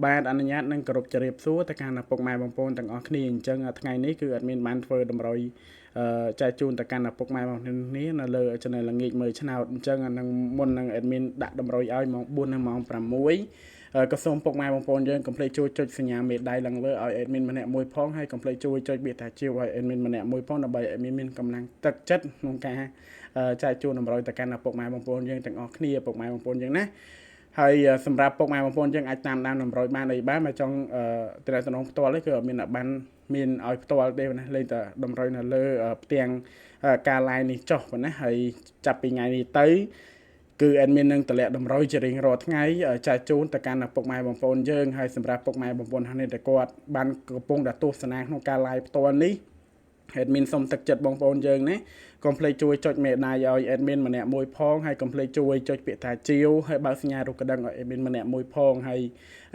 បាទអនុញ្ញាតនឹងគោរពជម្រាបសួរទៅកាន់ឪពុកម៉ែបងប្អូនទាំងអស់គ្នាអញ្ចឹងថ្ងៃនេះគឺអត់មានបានធ្វើតម្រុយចែកជូនទៅកាន់ឪពុកម៉ែបងប្អូនគ្នានៅលើ channel ល្ងាចមើលឆ្នោតអញ្ចឹងនឹងមុននឹង admin ដាក់តម្រុយឲ្យម៉ោង4និងម៉ោង6ក៏សូមពុកម៉ែបងប្អូនយើងកុំភ្លេចជួយចុចសញ្ញាមេដៃឡើងលើឲ្យ admin ម្នាក់មួយផងហើយកុំភ្លេចជួយចុចបៀកតាជាវឲ្យ admin ម្នាក់មួយផងដើម្បី admin មានកម្លាំងទឹកចិត្តក្នុងការចែកជូនតម្រុយទៅកាន់ឪពុកម៉ែបងប្អូនយើងទាំងអស់គ្នាឪពុកម៉ែបងប្អូនយើងណាហើយសម្រាប់ពុកម៉ែបងប្អូនយើងអាចតាមដានតម្រុយបានអីបានមកចង់តំណងផ្ទាល់ទេគឺអត់មានបានមានឲ្យផ្ទាល់ទេណាលេងតែតម្រុយនៅលើផ្ទាំងការ live នេះចុះប៉ុណ្ណាហើយចាប់ពីថ្ងៃនេះទៅគឺ admin នឹងតម្លាក់តម្រុយជារៀងរាល់ថ្ងៃចែកជូនទៅកាន់ពុកម៉ែបងប្អូនយើងហើយសម្រាប់ពុកម៉ែបងប្អូនហ្នឹងតែគាត់បានកំពុងតែទស្សនាក្នុងការ live ផ្ទាល់នេះ admin សុំទឹកចិត្តបងប្អូនយើងណាកុំភ្លេចជួយចុចមេដៃឲ្យ admin ម្នាក់មួយផងហើយកុំភ្លេចជួយចុចពាក្យថាជាវហើយបើកសញ្ញារូបកណ្ដឹងឲ្យ admin ម្នាក់មួយផងហើយ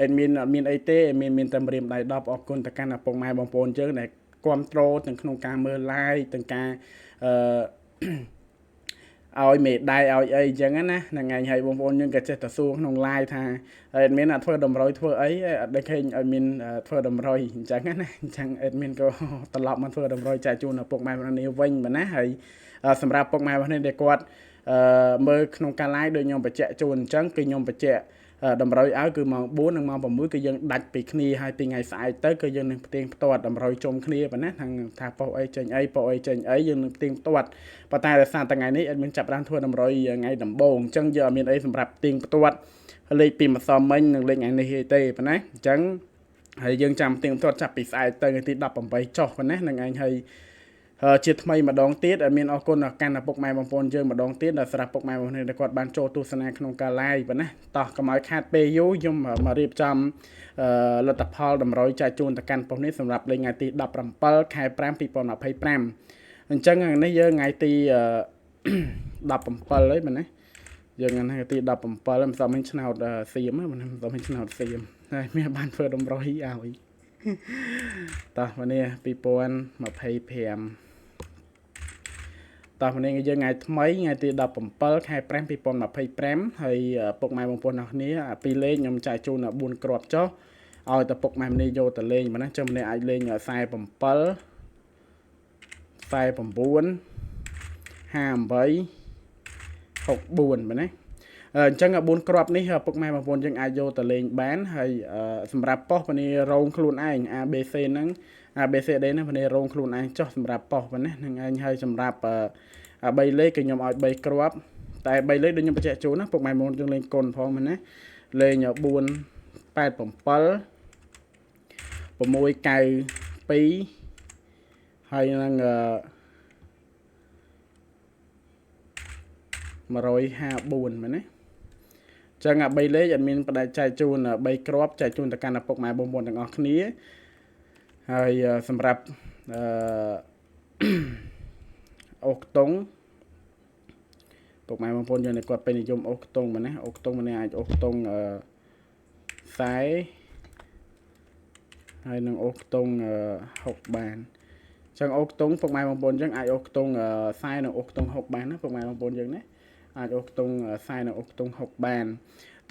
admin អត់មានអីទេ admin មានតែម្រាមដៃ10អរគុណទៅកាន់ឪពុកម៉ែបងប្អូនយើងដែលគ្រប់គ្រងទាំងក្នុងការមើល live ទាំងការឲ្យមេដៃឲ្យអីអញ្ចឹងណាហ្នឹងហើយហើយបងប្អូនយើងក៏ចេះតែសួរក្នុង live ថា admin អត់ធ្វើតម្រុយធ្វើអីអត់ដឹងឃើញឲ្យមានធ្វើតម្រុយអញ្ចឹងណាអញ្ចឹង admin ក៏ត្រឡប់មកធ្វើតម្រុយចែកជូនឪពុកម៉ែបងប្អូនវិញបាទណាហើយសម្រាប់ពុកម៉ែបងប្អូនដែលគាត់មើលក្នុងការ live ដូចខ្ញុំបញ្ជាក់ជូនអញ្ចឹងគឺខ្ញុំបញ្ជាក់តម្រុយឲ្យគឺម៉ោង4និងម៉ោង6គឺយើងដាច់ពីគ្នាហើយពីថ្ងៃស្អែកទៅគឺយើងនឹងផ្ទៀងផ្ទាត់តម្រុយជុំគ្នាប៉ុណ្ណាថាប៉ុស្អីចេញអីប៉ុស្អីចេញអីយើងនឹងផ្ទៀងផ្ទាត់ប៉ុន្តែដោយសារតែថ្ងៃនេះអត់មានចាប់បានធ្វើតម្រុយថ្ងៃដំបូងអញ្ចឹងយើងអត់មានអីសម្រាប់ផ្ទៀងផ្ទាត់លេខពីម្សិលមិញនិងលេខថ្ងៃនេះទេប៉ុណ្ណាអញ្ចឹងហើយយើងចាំផ្ទៀងផ្ទាត់ចាប់ពីស្អែកទៅថ្ងៃទី18ចុះប៉ុណ្ណានឹងឯងហើយជាថ្មីម្ដងទៀតអត់មានអរគុណដល់កាន់ឪពុកម៉ែបងប្អូនយើងម្ដងទៀតដែលសម្រាប់ពុកម៉ែបងប្អូនដែលគាត់បានចូលទស្សនាក្នុងការ live ប៉ុណ្ណាតោះកុំឲ្យខាតពេលយូរខ្ញុំមករៀបចំលទ្ធផលតម្រុយចែកជូនទៅកាន់ប៉ុស្តិ៍នេះសម្រាប់លេខថ្ងៃទី17ខែ5 2025អញ្ចឹងនេះយើងថ្ងៃទី17ហើយមែនទេយើងថ្ងៃទី17មិនសមមិញឆ្នោតសៀមមិនសមមិញឆ្នោតសៀមហើយមានបានធ្វើតម្រុយឲ្យតោះวันนี้2025តោះនេះយើងថ្ងៃថ្មីថ្ងៃទី17ខែ5 2025ហើយពុកម៉ែបងប្អូនអរគ្នាពីរលេខខ្ញុំចែកជូន4គ្រាប់ចុះឲ្យតែពុកម៉ែម្នាក់យកទៅលេងប៉ុណ្ណាចាំម្នាក់អាចលេង47 49 58 64ប៉ុណ្ណាអញ្ចឹង4គ្រាប់នេះពុកម៉ែបងប្អូនយើងអាចយកទៅលេងបានហើយសម្រាប់ប៉ុស្តិ៍ពនីរងខ្លួនឯង ABC ហ្នឹង ABCD ហ្នឹងពនីរងខ្លួនឯងចុះសម្រាប់ប៉ុស្តិ៍ប៉ុណ្ណាហ្នឹងឯងហើយសម្រាប់3លេខគឺខ្ញុំឲ្យ3គ្រាប់តែ3លេខដូចខ្ញុំបញ្ជាក់ជូនណាពុកម៉ែបងប្អូនយើងលេងកុនផងមែនណាលេង4 8 7 692ហើយនឹង154មែនណាចឹង3លេខអត់មានបដិចែកជូន3គ្រាប់ចែកជូនទៅកាន់ឪពុកម៉ែបងប្អូនទាំងអស់គ្នាហើយសម្រាប់អូខ្ទង់ពុកម៉ែបងប្អូនយើងគាត់ពេញនិយមអូខ្ទង់មែនណាអូខ្ទង់ម្នាក់អាចអូខ្ទង់ខ្សែហើយនឹងអូខ្ទង់60បានចឹងអូខ្ទង់ពុកម៉ែបងប្អូនយើងអាចអូខ្ទង់ខ្សែនិងអូខ្ទង់60បានណាពុកម៉ែបងប្អូនយើងណាអាចអូខ្ទង់ខ្សែនិងអូខ្ទង់60បាន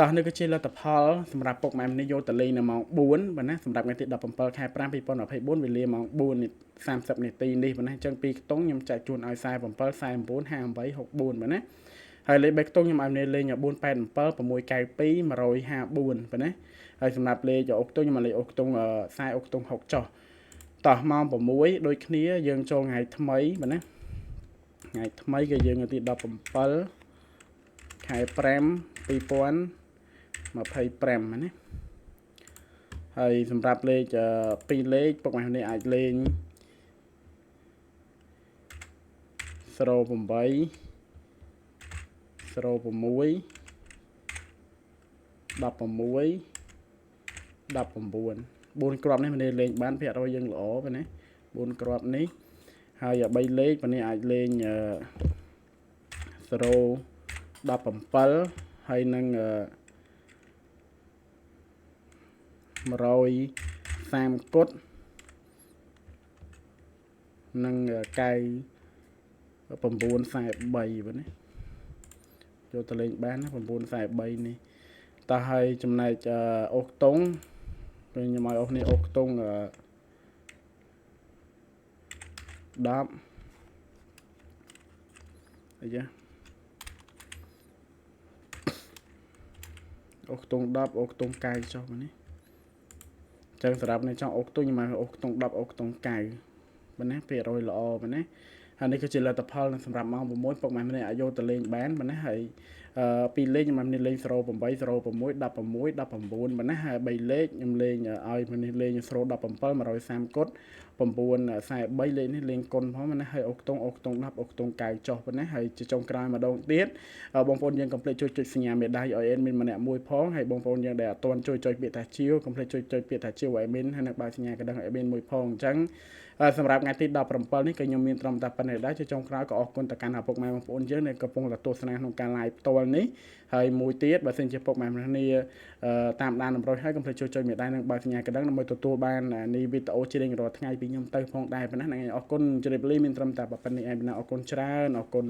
តោះនេះគឺជាលទ្ធផលសម្រាប់ពុកម៉ែម្នាក់យកទៅលេងនៅម៉ោង4បាទណាសម្រាប់ថ្ងៃទី17ខែ5 2024វេលាម៉ោង4:30នាទីនេះបាទណាអញ្ចឹងពីខ្ទង់ខ្ញុំចែកជូនឲ្យ47 49 58 64បាទណាហើយលេខ3ខ្ទង់ខ្ញុំឲ្យលេង487 692 154បាទណាហើយសម្រាប់លេខអូខ្ទង់ខ្ញុំឲ្យលេខអូខ្ទង់ខ្សែអូខ្ទង់60ចុះតោះម៉ោង6ដូចគ្នាយើងចូលថ្ងៃថ្មីបាទណាថ្ងៃថ្មីគឺយើងថ្ងៃទី17ខែ5 2025ណាហើយសម្រាប់លេខ2លេខពុកម៉ែនេះអាចលេង08 06 16 19 4គ្រាប់នេះមិនលេងបានភាគរយយើងល្អប៉ុណ្ណា4គ្រាប់នេះហើយ3លេខប៉ុណ្នេះអាចលេង017ហើយនឹង130គុតនិង943បាទណាយកទៅលេងបានណា943នេះតោះហើយចំណែកអូខ្ទង់ ពេលខ្ញុំឲ្យអស់នេះអុកខ្ទង់10អីយ៉ាអុកខ្ទង់10អុកខ្ទង់9ចុះមកនេះចឹងសម្រាប់នេះចង់អុកខ្ទង់ខ្ញុំឲ្យអុកខ្ទង់10អុកខ្ទង់9ប៉ុណ្ណា200ល្អប៉ុណ្ណាហើយនេះគឺជាលទ្ធផលសម្រាប់ម៉ោង6ពុកម៉ែម្នាក់អាចយកទៅលេងបានប៉ុណ្ណាហើយពីរលេខខ្ញុំមានលេង0 8 0 6 16 19ប៉ុណ្ណាហើយ3លេខខ្ញុំលេងឲ្យនេះលេង0 17 130គុត943លេខនេះលេងគុណផងណាហើយអុកខ្ទង់10អុកខ្ទង់9ចុះប៉ុណ្ណាហើយជាចុងក្រោយម្ដងទៀតបងប្អូនយើងកុំភ្លេចជួយចុចសញ្ញាមេដៃឲ្យអេដមីនម្នាក់មួយផងហើយបងប្អូនយើងដែលអត់ទាន់ជួយចុចពាក្យថាជាវកុំភ្លេចជួយចុចពាក្យថាជាវឲ្យអេដមីនហើយនឹងបើកសញ្ញាកណ្ដឹងឲ្យអេដមីនមួយផងអញ្ចឹងសម្រាប់ថ្ងៃទី17នេះក៏ខ្ញុំមានត្រឹមតែប៉ុណ្ណេះដែរជាចុងក្រោយក៏អរគុណទៅកាន់ឪពុកម៉ែបងប្អូនយើងដែលកំពុងតែទស្សនាក្នុងការ live ផ្ទាល់នេះហើយមួយទៀតបើសិនជាពុកម៉ែម្នាក់នេះតាមដានតម្រុយហើយកុំភ្លេចជួយចុចមេដៃនិងបើកសញ្ញាកណ្ដឹងដើម្បីទទួលបាននេះវីដេអូជារៀងរាល់ថ្ងៃពីខ្ញុំទៅផងដែរប៉ុណ្ណេះហ្នឹងឯងអរគុណជម្រាបលាមានត្រឹមតែប៉ុណ្្នេះឯងបណ្ណាអរគុណច្រើនអរគុណ